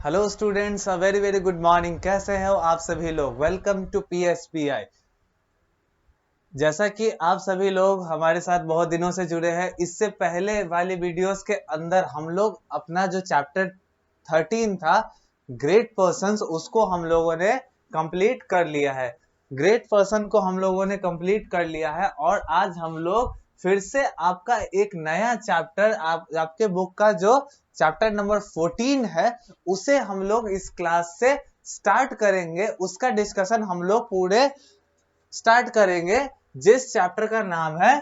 Hello students, a very very good morning. कैसे हो आप सभी लोग? Welcome to PSPI। जैसा कि आप सभी लोग हमारे साथ बहुत दिनों से जुड़े हैं, इससे पहले वाली वीडियोस के अंदर हम लोग अपना जो चैप्टर 13 था ग्रेट पर्सन्स, उसको हम लोगों ने कंप्लीट कर लिया है। ग्रेट पर्सन को हम लोगों ने कंप्लीट कर लिया है और आज हम लोग फिर से आपका एक नया चैप्टर आपके बुक का जो चैप्टर नंबर 14 है उसे हम लोग इस क्लास से स्टार्ट करेंगे। उसका डिस्कशन हम लोग पूरे स्टार्ट करेंगे, जिस चैप्टर का नाम है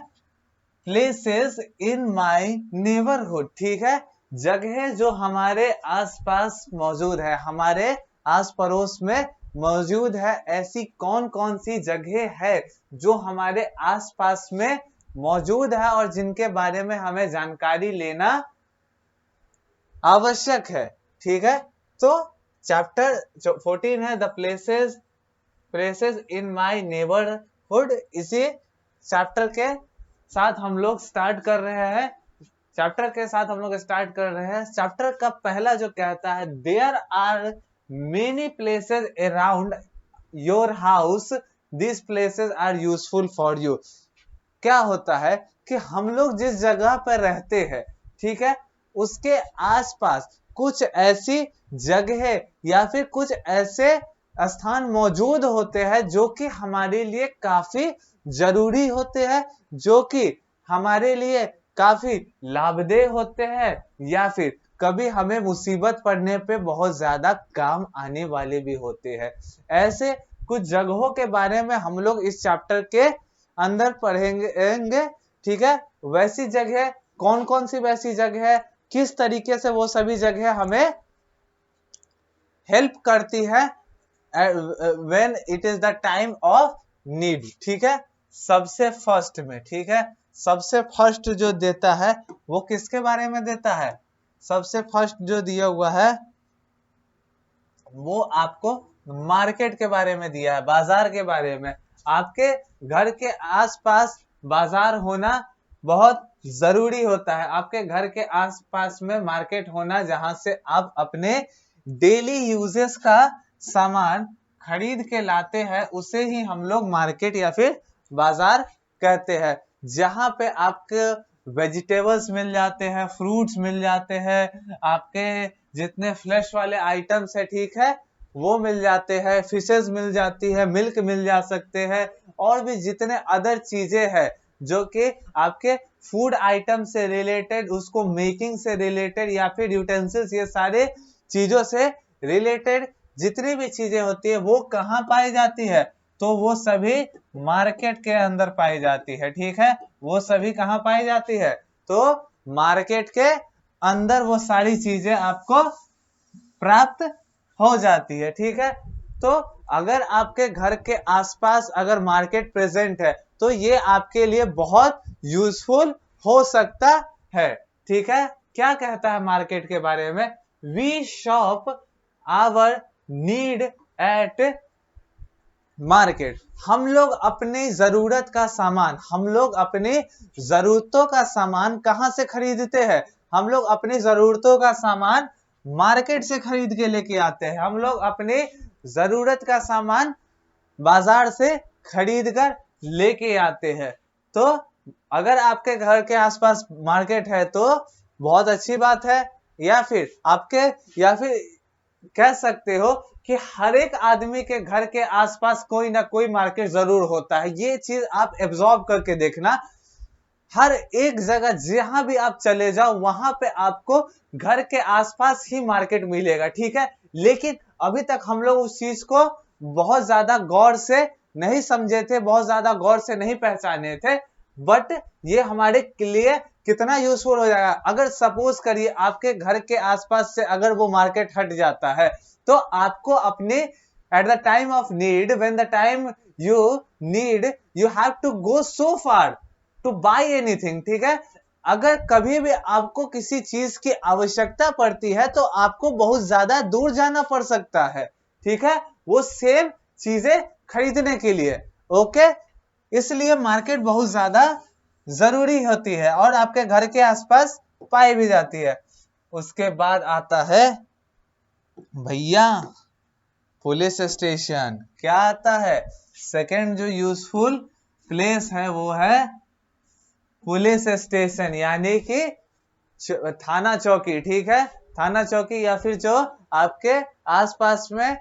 प्लेसेस इन माय नेबरहुड। ठीक है, जगह जो हमारे आसपास मौजूद है, हमारे आस पड़ोस में मौजूद है। ऐसी कौन कौन सी जगह है जो हमारे आसपास में मौजूद है और जिनके बारे में हमें जानकारी लेना आवश्यक है। ठीक है, तो चैप्टर जो 14 है the places in my neighbourhood, इसी चैप्टर के साथ हम लोग स्टार्ट कर रहे हैं। चैप्टर का पहला जो कहता है there are many places around your house, this places are useful for you. क्या होता है कि हम लोग जिस जगह पर रहते हैं, ठीक है, उसके आसपास कुछ ऐसी जगह या फिर कुछ ऐसे स्थान मौजूद होते हैं जो कि हमारे लिए काफी जरूरी होते हैं, जो कि हमारे लिए काफी लाभदेय होते हैं, या फिर कभी हमें मुसीबत पड़ने पे बहुत ज्यादा काम आने वाले भी होते हैं। ऐसे कुछ जगहों के बारे में हम लोग इस चैप्टर के अंदर पढ़ेंगे। ठीक है, वैसी जगह कौन कौन सी वैसी जगह है, किस तरीके से वो सभी जगह हमें हेल्प करती है when it is the time of need. ठीक है, सबसे फर्स्ट में, ठीक है, सबसे फर्स्ट जो देता है वो किसके बारे में देता है? सबसे फर्स्ट जो दिया हुआ है वो आपको मार्केट के बारे में दिया है, बाजार के बारे में। आपके घर के आसपास बाजार होना बहुत जरूरी होता है। आपके घर के आसपास में मार्केट होना, जहां से आप अपने डेली यूजेस का सामान खरीद के लाते हैं, उसे ही हम लोग मार्केट या फिर बाजार कहते हैं। जहां पे आपके वेजिटेबल्स मिल जाते हैं, फ्रूट्स मिल जाते हैं, आपके जितने फ्लैश वाले आइटम्स है, ठीक है, वो मिल जाते हैं, फिशेस मिल जाती है, मिल्क मिल जा सकते हैं, और भी जितने अदर चीजें हैं जो कि आपके फूड आइटम से रिलेटेड, उसको मेकिंग से रिलेटेड, या फिर यूटेंसिल्स, ये सारे चीजों से रिलेटेड जितनी भी चीजें होती है वो कहाँ पाई जाती है? तो वो सभी मार्केट के अंदर पाई जाती है। ठीक है, वो सभी कहाँ पाई जाती है? तो मार्केट के अंदर वो सारी चीजें आपको प्राप्त हो जाती है। ठीक है, तो अगर आपके घर के आसपास अगर मार्केट प्रेजेंट है तो ये आपके लिए बहुत यूजफुल हो सकता है। ठीक है, क्या कहता है मार्केट के बारे में? We shop our need at market. हम लोग अपनी जरूरत का सामान, हम लोग अपनी जरूरतों का सामान कहां से खरीदते हैं? हम लोग अपनी जरूरतों का सामान मार्केट से खरीद के लेके आते हैं। हम लोग अपनी जरूरत का सामान बाजार से खरीद कर लेके आते हैं। तो अगर आपके घर के आसपास मार्केट है तो बहुत अच्छी बात है, या फिर कह सकते हो कि हर एक आदमी के घर के आसपास कोई ना कोई मार्केट जरूर होता है। ये चीज आप एब्जॉर्ब करके देखना, हर एक जगह जहां भी आप चले जाओ वहां पे आपको घर के आसपास ही मार्केट मिलेगा। ठीक है, लेकिन अभी तक हम लोग उस चीज को बहुत ज्यादा गौर से नहीं समझे थे, बहुत ज्यादा गौर से नहीं पहचाने थे, बट ये हमारे लिए कितना यूजफुल हो जाएगा। अगर सपोज करिए आपके घर के आसपास से अगर वो मार्केट हट जाता है तो आपको अपने at the time of need, when the time you need, you have to go so far to buy anything. ठीक है, अगर कभी भी आपको किसी चीज की आवश्यकता पड़ती है तो आपको बहुत ज्यादा दूर जाना पड़ सकता है। ठीक है, वो सेम चीजें खरीदने के लिए। ओके, इसलिए मार्केट बहुत ज्यादा जरूरी होती है और आपके घर के आसपास पाई भी जाती है। उसके बाद आता है भैया पुलिस स्टेशन क्या आता है? सेकंड जो यूजफुल प्लेस है वो है पुलिस स्टेशन, यानी कि थाना चौकी। ठीक है, थाना चौकी या फिर जो आपके आसपास में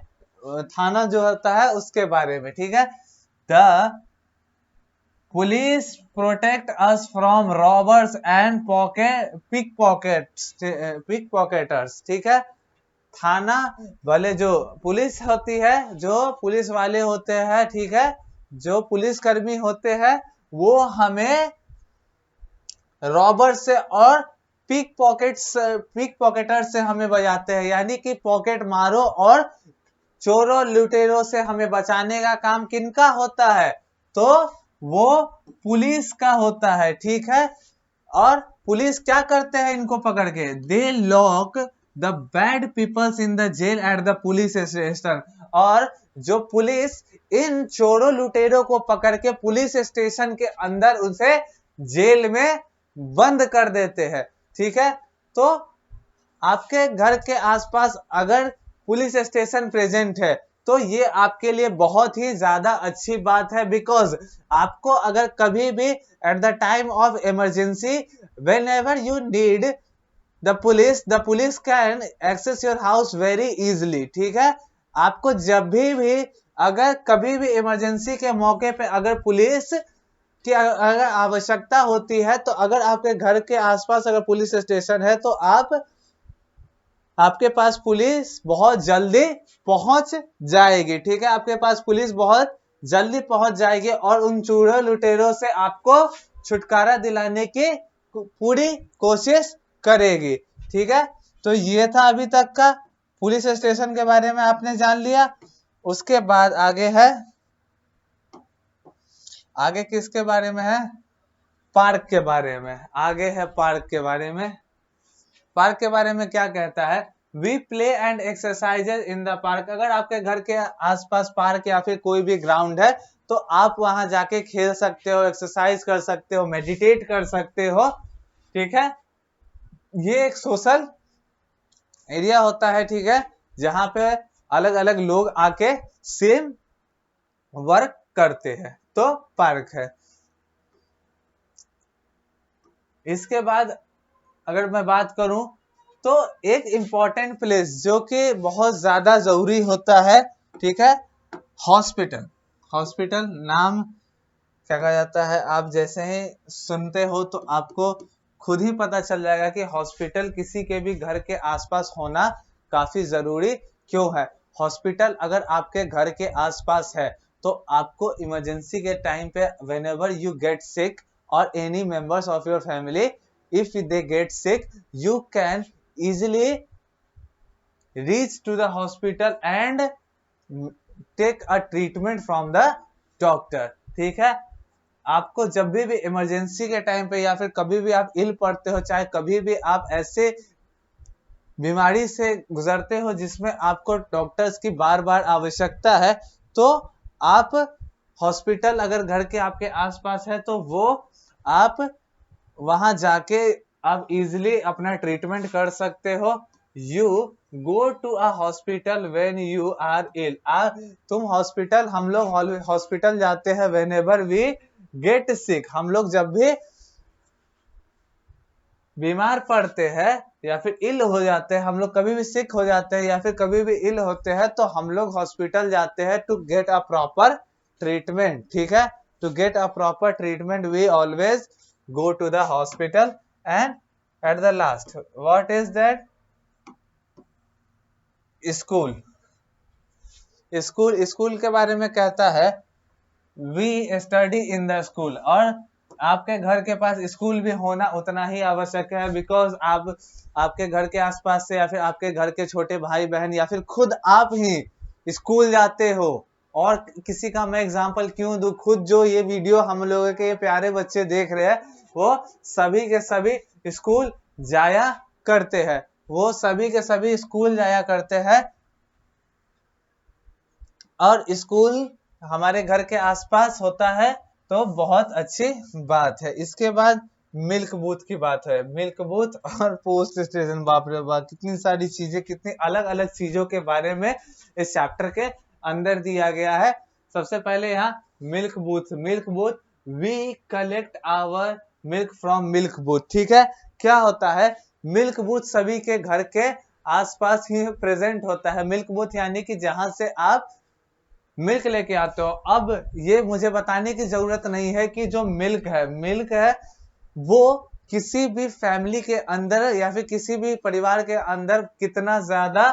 थाना जो होता है उसके बारे में। ठीक है, the police protect us from robbers and pickpocketers. ठीक है, थाना वाले जो पुलिस होती है, जो पुलिस वाले होते हैं, ठीक है, जो पुलिस कर्मी होते हैं, वो हमें रॉबर से और पिक पॉकेटर से हमें बचाते हैं, यानी कि पॉकेट मारो और चोरों लुटेरों से हमें बचाने का काम किनका होता है? तो वो पुलिस का होता है। ठीक है, और पुलिस क्या करते हैं इनको पकड़ के? They lock the bad peoples in the jail at the police station. और जो पुलिस इन चोरों लुटेरों को पकड़ के पुलिस स्टेशन के अंदर उसे जेल में बंद कर देते हैं। ठीक है, तो आपके घर के आसपास अगर पुलिस स्टेशन प्रेजेंट है तो ये आपके लिए बहुत ही ज्यादा अच्छी बात है, बिकॉज आपको अगर कभी भी at the time of emergency whenever you need the police can access your house very easily. ठीक है, आपको जब भी अगर कभी भी इमरजेंसी के मौके पे अगर पुलिस की अगर आवश्यकता होती है, तो अगर आपके घर के आसपास अगर पुलिस स्टेशन है तो आपके पास पुलिस बहुत जल्दी पहुंच जाएगी। ठीक है, आपके पास पुलिस बहुत जल्दी पहुंच जाएगी और उन चोरों लुटेरों से आपको छुटकारा दिलाने की पूरी कोशिश करेगी। ठीक है, तो ये था अभी तक का पुलिस स्टेशन के बारे में आपने जान लिया। उसके बाद आगे किसके बारे में है? पार्क के बारे में। आगे है पार्क के बारे में। पार्क के बारे में क्या कहता है? We play and exercises in the park. अगर आपके घर के आसपास पार्क या फिर कोई भी ग्राउंड है तो आप वहां जाके खेल सकते हो, एक्सरसाइज कर सकते हो, मेडिटेट कर सकते हो। ठीक है, ये एक सोशल एरिया होता है। ठीक है, जहां पे अलग अलग लोग आके सेम वर्क करते हैं, तो पार्क है। इसके बाद अगर मैं बात करूं तो एक इंपॉर्टेंट प्लेस जो कि बहुत ज्यादा जरूरी होता है, ठीक है, हॉस्पिटल। हॉस्पिटल नाम क्या कहा जाता है? आप जैसे ही सुनते हो तो आपको खुद ही पता चल जाएगा कि हॉस्पिटल किसी के भी घर के आसपास होना काफी जरूरी क्यों है। हॉस्पिटल अगर आपके घर के आसपास है तो आपको इमरजेंसी के टाइम पे व्हेनेवर यू गेट सिक और any members of your family if they get sick, you can easily reach to the hospital and take a treatment from the doctor। ठीक है, आपको जब भी इमरजेंसी के टाइम पे या फिर कभी भी आप इल पड़ते हो, चाहे कभी भी आप ऐसे बीमारी से गुजरते हो जिसमें आपको डॉक्टर्स की बार बार आवश्यकता है, तो आप हॉस्पिटल अगर घर के आपके आसपास है तो वो आप वहां जाके आप इजिली अपना ट्रीटमेंट कर सकते हो। You go to a hospital when you are ill. तुम हॉस्पिटल, हम लोग हॉस्पिटल जाते हैं whenever we get sick. हम लोग जब भी बीमार पड़ते हैं या फिर इल हो जाते हैं, हम लोग कभी भी सिक हो जाते हैं या फिर कभी भी इल होते हैं, तो हम लोग हॉस्पिटल जाते हैं to get a proper treatment. ठीक है, to get a proper treatment we always go to the hospital। and at the last what is that? School के बारे में कहता है we study in the school. और आपके घर के पास स्कूल भी होना उतना ही आवश्यक है, बिकॉज आप आपके घर के आसपास से या फिर आपके घर के छोटे भाई बहन या फिर खुद आप ही स्कूल जाते हो। और किसी का मैं एग्जांपल क्यों दूं, खुद जो ये वीडियो हम लोगों के प्यारे बच्चे देख रहे हैं वो सभी के सभी स्कूल जाया करते हैं, वो सभी के सभी स्कूल जाया करते हैं। और स्कूल हमारे घर के आसपास होता है तो बहुत अच्छी बात है। इसके बाद मिल्क बूथ की बात है, मिल्क बूथ और पोस्ट स्टेशन, बाप रे बाप कितनी सारी चीजें, कितनी अलग अलग चीजों के बारे में इस चैप्टर के अंदर दिया गया है। सबसे पहले यहाँ milk booth, milk booth, we collect our milk from milk booth, ठीक है। क्या होता है, मिल्क बूथ सभी के घर के आसपास ही प्रेजेंट होता है। मिल्क बूथ यानी कि जहां से आप मिल्क लेके आते हो। अब ये मुझे बताने की जरूरत नहीं है कि जो मिल्क है वो किसी भी फैमिली के अंदर या फिर किसी भी परिवार के अंदर कितना ज्यादा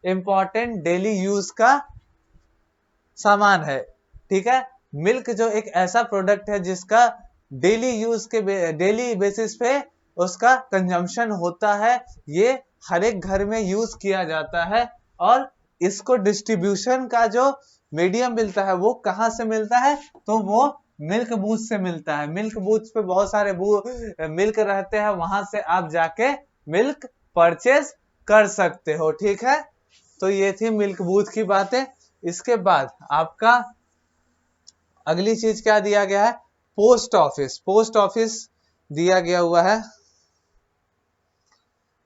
इंपॉर्टेंट डेली यूज का सामान है, ठीक है। मिल्क जो एक ऐसा प्रोडक्ट है जिसका डेली बेसिस पे उसका कंजम्पशन होता है, ये हर एक घर में यूज किया जाता है। और इसको डिस्ट्रीब्यूशन का जो मीडियम मिलता है वो कहां से मिलता है, तो वो मिल्क बूथ से मिलता है। मिल्क बूथ पे बहुत सारे मिल्क रहते हैं, वहां से आप जाके मिल्क परचेज कर सकते हो, ठीक है। तो ये थी मिल्क बूथ की बातें। इसके बाद आपका अगली चीज क्या दिया गया है, पोस्ट ऑफिस। पोस्ट ऑफिस दिया गया हुआ है,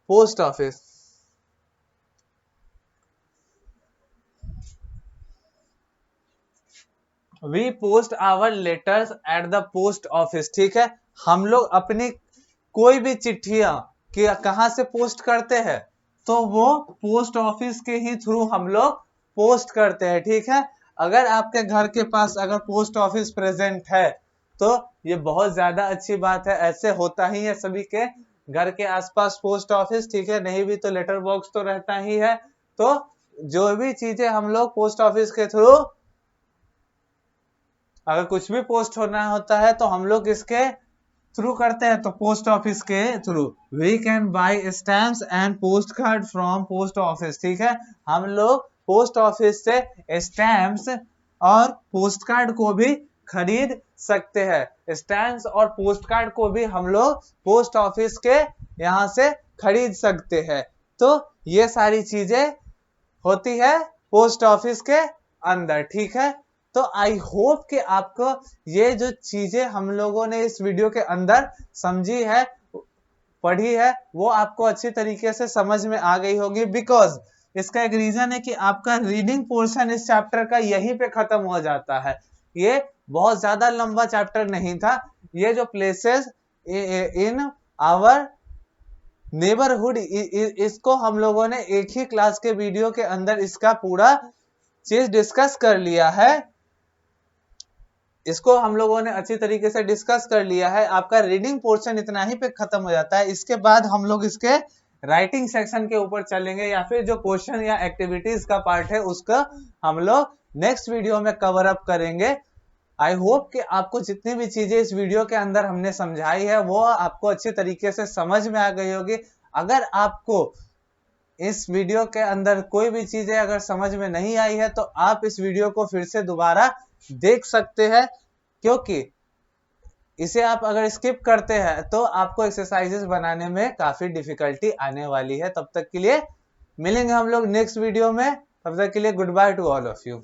post office. We post our letters at the post office, ठीक है। हम लोग अपनी कोई भी चिट्ठियां कहां से पोस्ट करते हैं, तो वो पोस्ट ऑफिस के ही थ्रू हम लोग पोस्ट करते हैं, ठीक है। अगर आपके घर के पास अगर पोस्ट ऑफिस प्रेजेंट है तो ये बहुत ज्यादा अच्छी बात है। ऐसे होता ही है सभी के घर के आसपास पोस्ट ऑफिस, ठीक है। नहीं भी तो लेटर बॉक्स तो रहता ही है। तो जो भी चीजें हम लोग पोस्ट ऑफिस के थ्रू अगर कुछ भी पोस्ट होना होता है तो हम लोग इसके थ्रू करते हैं, तो पोस्ट ऑफिस के through. We can buy stamps and post card from post office, ठीक है। हम लोग पोस्ट ऑफिस से स्टैम्प्स और पोस्ट कार्ड को भी खरीद सकते हैं। स्टैम्प्स और पोस्ट कार्ड को भी हम लोग पोस्ट ऑफिस के यहाँ से खरीद सकते हैं। तो ये सारी चीजें होती है पोस्ट ऑफिस के अंदर, ठीक है। तो आई होप कि आपको ये जो चीजें हम लोगों ने इस वीडियो के अंदर समझी है, पढ़ी है, वो आपको अच्छी तरीके से समझ में आ गई होगी। बिकॉज इसका एक रीजन है कि आपका रीडिंग पोर्शन इस चैप्टर का यहीं पे खत्म हो जाता है। ये बहुत ज्यादा लंबा चैप्टर नहीं था। ये जो प्लेसेस इन आवर नेबरहुड, इसको हम लोगों ने एक ही क्लास के वीडियो के अंदर इसका पूरा चीज डिस्कस कर लिया है। इसको हम लोगों ने अच्छी तरीके से डिस्कस कर लिया है। आपका रीडिंग पोर्शन इतना ही पे खत्म हो जाता है। इसके बाद हम लोग इसके राइटिंग सेक्शन के ऊपर चलेंगे, या फिर जो क्वेश्चन या एक्टिविटीज का पार्ट है उसका हम लोग नेक्स्ट वीडियो में कवर अप करेंगे। आई होप कि आपको जितनी भी चीजें इस वीडियो के अंदर हमने समझाई है वो आपको अच्छी तरीके से समझ में आ गई होगी। अगर आपको इस वीडियो के अंदर कोई भी चीजें अगर समझ में नहीं आई है तो आप इस वीडियो को फिर से दोबारा देख सकते हैं, क्योंकि इसे आप अगर स्किप करते हैं तो आपको एक्सरसाइजेस बनाने में काफी डिफिकल्टी आने वाली है। तब तक के लिए मिलेंगे हम लोग नेक्स्ट वीडियो में। तब तक के लिए good by two all of you.